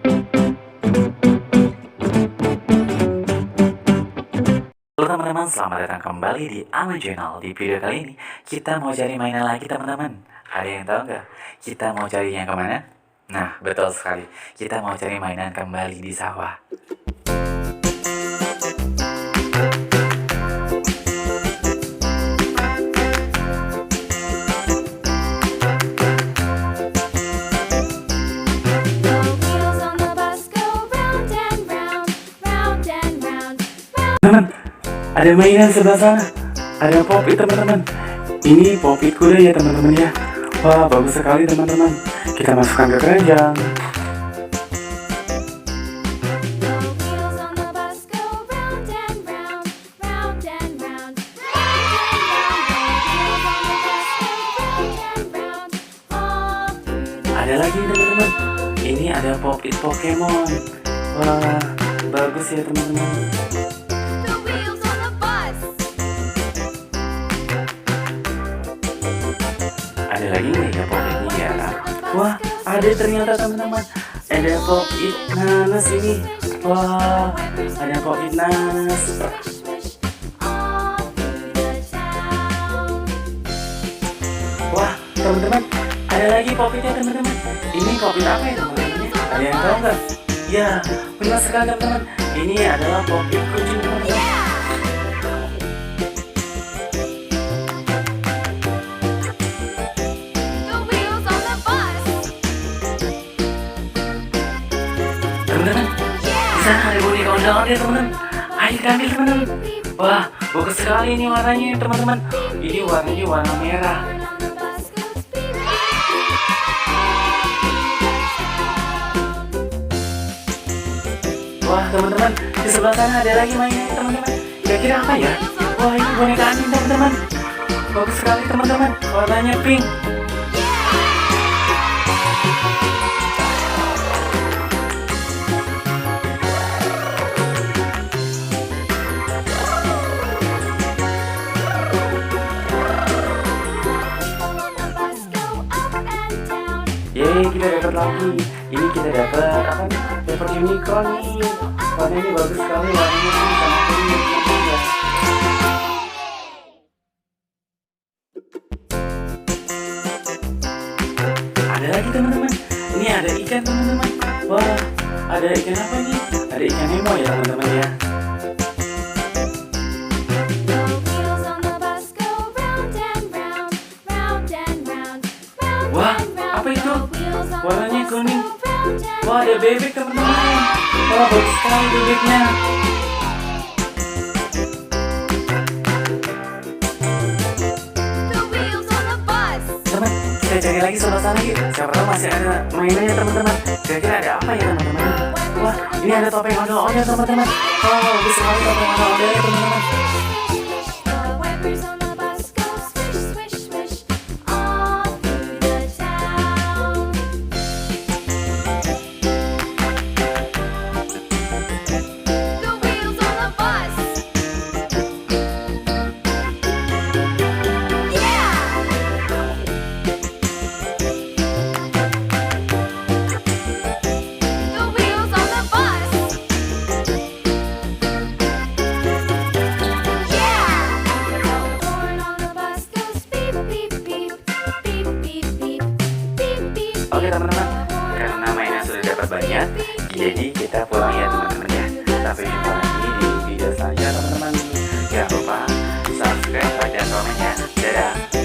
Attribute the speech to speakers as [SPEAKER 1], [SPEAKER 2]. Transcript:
[SPEAKER 1] Halo teman-teman, selamat datang kembali di Aman Channel. Di video kali ini, kita mau cari mainan lagi teman-teman. Ada yang tahu nggak? Kita mau cari yang kemana? Nah, betul sekali. Kita mau cari mainan kembali di sawah. Teman, ada mainan sebelah sana. Ada popit teman-teman. Ini popit kuda ya teman-teman ya. Wah, bagus sekali teman-teman. Kita masukkan ke keranjang. Ada lagi teman-teman. Ini ada popit Pokemon. Wah, bagus ya teman-teman. Ada lagi nih ya popitnya ya. Wah, ada ternyata teman-teman. Ada popit nanas ini. Wah, ada popit nanas. Wah, teman-teman, ada lagi popitnya teman-teman. Ini popit apa ya teman-teman? Ada yang tahu nggak? Ya, benar sekali teman-teman. Ini adalah popit kucing teman-teman. Teman-teman, di sana ada boneka ondel-ondel teman-teman. Ayo kita ambil teman-teman. Wah, bagus sekali ini warnanya teman-teman. Ini warnanya warna merah. Wah teman-teman, di sebelah sana ada lagi mainan teman-teman. Kira-kira apa ya? Wah, ini boneka angin teman-teman. Bagus sekali teman-teman, warnanya pink. Yeay, kita dapat lagi. Ini kita dapat apa nih? Dapat unicorn nih. Warnanya bagus sekali, warnanya ini sama kuning teman-teman ya. Ada lagi teman-teman. Ini ada ikan teman-teman. Wah, ada ikan apa nih? Ada ikan Nemo ya teman-teman ya. Wah, apa itu? Warnanya kuning. Wah, ada bebek teman-teman. Wah, bagus sekali bebeknya. Teman, kita cari lagi sebelah sana yuk. Siapa tahu masih ada mainannya teman-teman. Kira-kira ada apa ya teman-teman? Wah, ini ada topeng ondel-ondel teman-teman. Wah, bagus sekali topeng ondel-ondelnya teman-teman. Oke teman-teman, karena mainan sudah dapat banyak, jadi kita pulang ya teman-teman ya. Sampai jumpa lagi di video selanjutnya teman-teman. Jangan lupa subscribe, like, dan komen ya. Dadah.